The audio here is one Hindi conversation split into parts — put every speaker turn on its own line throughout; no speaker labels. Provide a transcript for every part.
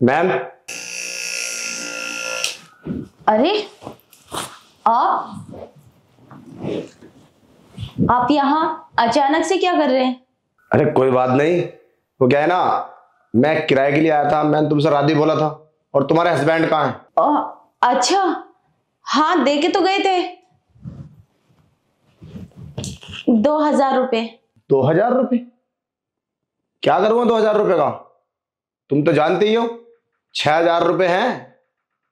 मैम।
अरे आप यहाँ अचानक से क्या कर रहे हैं?
अरे कोई बात नहीं, वो क्या है ना, मैं किराए के लिए आया था। मैंने तुमसे रात भी बोला था। और तुम्हारे हस्बैंड कहाँ हैं?
अच्छा, हाँ दे के तो गए थे 2,000 रुपये।
2,000 रुपये? क्या करूँगा 2,000 रुपये का? तुम तो जानते ही हो 6,000 रुपये हैं,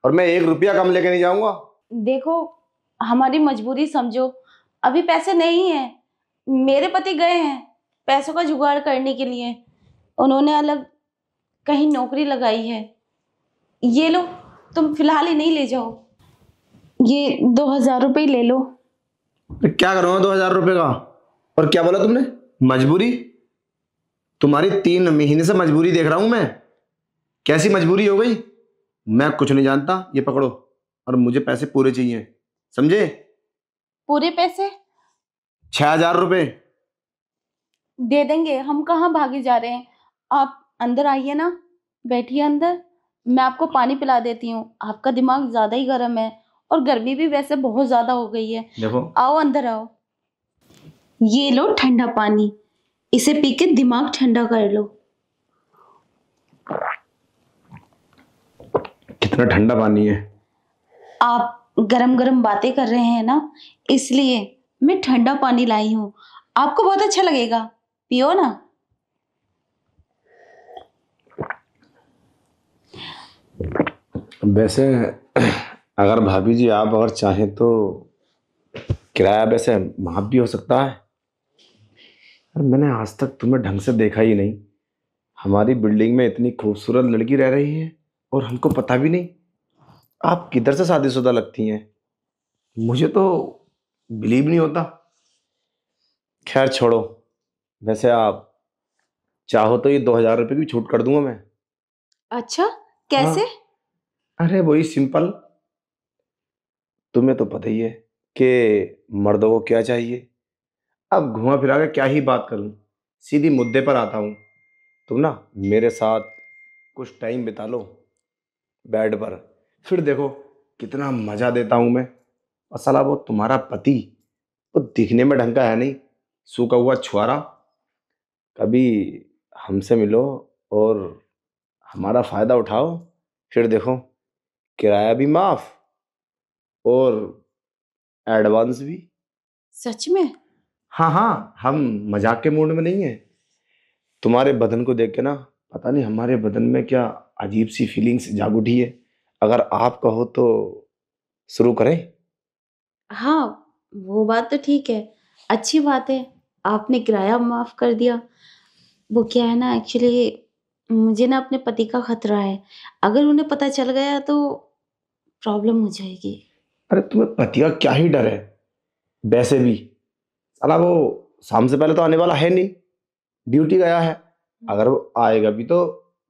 और मैं 1 रुपया कम लेके नहीं जाऊंगा।
देखो, हमारी मजबूरी समझो, अभी पैसे नहीं है। मेरे पति गए हैं पैसों का जुगाड़ करने के लिए, उन्होंने अलग कहीं नौकरी लगाई है। ये लो, तुम फिलहाल ही नहीं ले जाओ, ये 2,000 रुपये ले लो।
तो क्या करूँगा 2,000 रुपये का? और क्या बोला तुमने? मजबूरी? तुम्हारी 3 महीने से मजबूरी देख रहा हूं मैं। कैसी मजबूरी हो गई? मैं कुछ नहीं जानता, ये पकड़ो। और मुझे पैसे पूरे चाहिए, समझे?
पूरे पैसे
6,000 रुपये।
दे देंगे, हम कहाँ भागे जा रहे हैं। आप अंदर आइए ना, बैठिए अंदर, मैं आपको पानी पिला देती हूँ। आपका दिमाग ज्यादा ही गर्म है और गर्मी भी वैसे बहुत ज्यादा हो गई है।
देखो,
आओ अंदर आओ, ये लो ठंडा पानी, इसे पी के दिमाग ठंडा कर लो।
कितना ठंडा पानी है।
आप गरम गरम बातें कर रहे हैं ना, इसलिए मैं ठंडा पानी लाई हूँ, आपको बहुत अच्छा लगेगा, पियो ना।
वैसे अगर भाभी जी आप अगर चाहें तो किराया वैसे माफ भी हो सकता है। और मैंने आज तक तुम्हें ढंग से देखा ही नहीं। हमारी बिल्डिंग में इतनी खूबसूरत लड़की रह रही है और हमको पता भी नहीं। आप किधर से शादीशुदा लगती हैं, मुझे तो बिलीव नहीं होता। खैर छोड़ो। वैसे आप चाहो तो ये 2,000 रुपये की भी छूट कर दूंगा मैं।
अच्छा,
हाँ,
कैसे?
अरे वही सिंपल। तुम्हें तो पता ही है कि मर्दों को क्या चाहिए। अब घुमा फिरा के क्या ही बात करूं, सीधी मुद्दे पर आता हूं। तुम ना मेरे साथ कुछ टाइम बिता लो बेड पर, फिर देखो कितना मजा देता हूं मैं। और साला वो तुम्हारा पति, वो दिखने में ढंग का है नहीं, सूखा हुआ छुआरा। कभी हमसे मिलो और हमारा फायदा उठाओ, फिर देखो किराया भी माफ और एडवांस भी।
सच में?
हाँ हाँ, हम मजाक के मूड में नहीं है। तुम्हारे बदन को देख के ना, पता नहीं हमारे बदन में क्या अजीब सी फीलिंग्स जाग उठी है। अगर आप कहो तो शुरू करें।
हाँ, वो बात तो ठीक है, अच्छी बात है, आपने किराया माफ कर दिया। वो क्या है ना, एक्चुअली मुझे ना अपने पति का खतरा है, अगर उन्हें पता चल गया तो प्रॉब्लम हो जाएगी।
अरे तुम्हें पति का क्या ही डर है? वैसे भी साला वो शाम से पहले तो आने वाला है नहीं, ड्यूटी गया है। अगर वो आएगा भी तो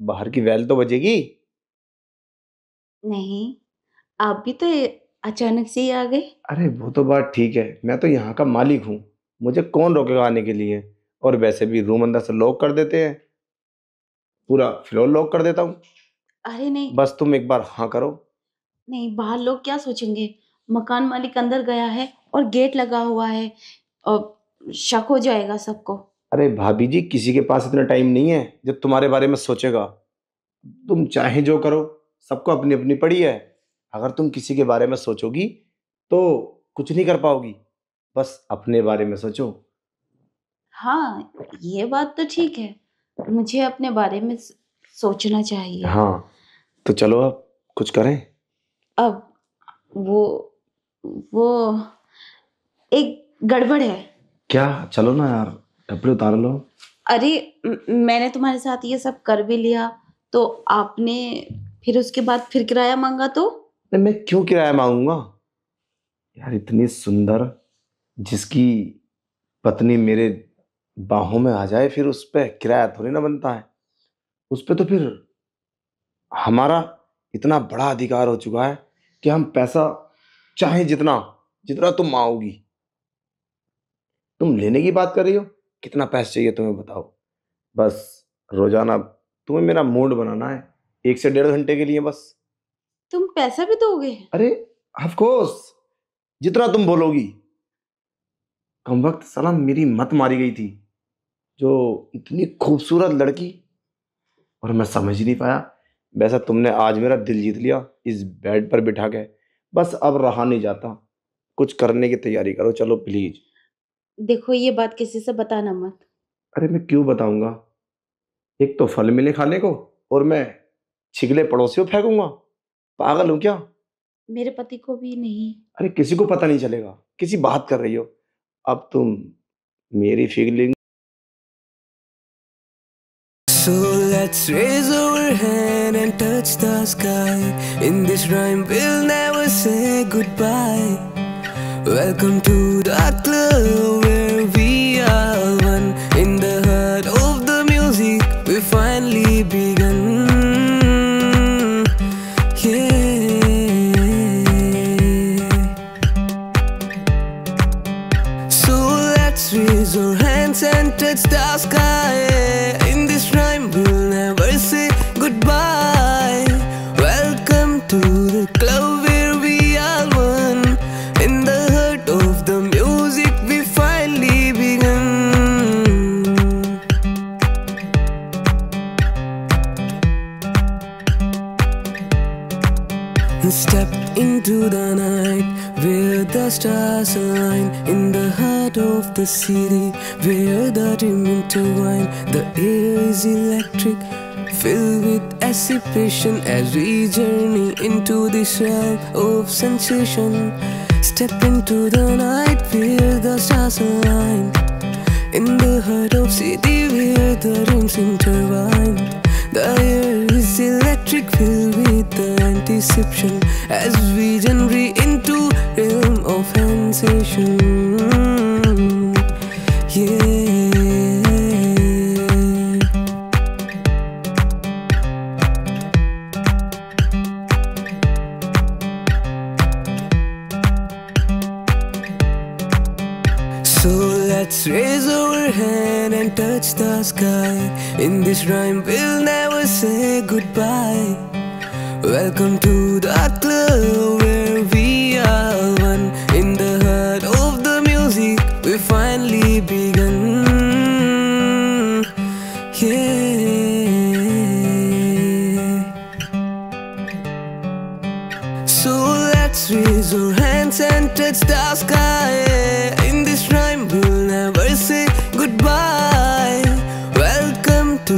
बाहर की बेल तो बजेगी।
नहीं, आप भी तो अचानक से ही आ गए।
अरे वो तो बात ठीक है, मैं तो यहाँ का मालिक हूँ, मुझे कौन रोकेगा आने के लिए। और वैसे भी रूम अंदर से लॉक कर देते हैं, पूरा फ्लोर लॉक कर देता हूँ।
अरे नहीं,
बस तुम एक बार हाँ करो।
नहीं, बाहर लोग क्या सोचेंगे, मकान मालिक अंदर गया है और गेट लगा हुआ है, और शक हो जाएगा सबको।
अरे भाभी जी, किसी के पास इतना टाइम नहीं है जो तुम्हारे बारे में सोचेगा। तुम चाहे जो करो, सबको अपनी अपनी पड़ी है। अगर तुम किसी के बारे में सोचोगी तो कुछ नहीं कर पाओगी। बस अपने बारे में सोचो।
हाँ, ये बात तो ठीक है, मुझे अपने बारे में सोचना चाहिए।
हाँ, तो चलो अब कुछ करें।
अब वो वो एक गड़बड़ है।
क्या? चलो ना यार, कपड़े उतार लो।
अरे मैंने तुम्हारे साथ ये सब कर भी लिया, तो आपने फिर उसके बाद फिर किराया मांगा तो?
अरे मैं क्यों किराया मांगूंगा यार? इतनी सुंदर, जिसकी पत्नी मेरे बाहों में आ जाए, फिर उस पर किराया थोड़ी ना बनता है। उस पर तो फिर हमारा इतना बड़ा अधिकार हो चुका है कि हम पैसा चाहे जितना, जितना तुम मांगोगी। तुम लेने की बात कर रही हो, कितना पैसा चाहिए तुम्हें बताओ। बस रोजाना तुम्हें मेरा मूड बनाना है, 1 से 1.5 घंटे के लिए बस।
तुम पैसा भी दोगे?
अरे ऑफ कोर्स, जितना तुम बोलोगी। कम वक्त साला मेरी मत मारी गई थी, जो इतनी खूबसूरत लड़की, और मैं समझ ही नहीं पाया। वैसा तुमने आज मेरा दिल जीत लिया इस बेड पर बिठा के। बस अब रहा नहीं जाता, कुछ करने की तैयारी करो, चलो प्लीज।
देखो, ये बात किसी से बताना मत।
अरे मैं क्यों बताऊंगा? एक तो फल मिले खाने को, और मैं छिगले पड़ोसियों फेंकूंगा? पागल हूं क्या?
मेरे पति को भी नहीं।
अरे किसी को पता नहीं चलेगा, किसी बात कर रही हो। अब तुम मेरी feeling.
So let's raise our hand and touch the sky. In this rhyme we'll never say goodbye. Welcome to the club where we are one. In the heart of the music we finally begun. Yeah. So let's raise our hands and touch the sky. In this rhyme we'll never say goodbye. Welcome to the club where we are one. In the heart of the music we finally begun. Step into the night where the stars align. In the heart of the city where the dream intertwine. The air is electric, filled with anticipation as we journey into this realm of sensation. Step into the night where the stars align. In the heart of city where the dreams intertwine. The air is electric, filled with the anticipation as we journey into realm of sensation. Yeah. So let's raise our hand and touch the sky. In this rhyme we'll never say goodbye. Welcome to the club where we are one. In the heart of the music we finally begun. Yeah. So let's raise our hands and touch the sky. In this rhyme we'll never say goodbye. Welcome to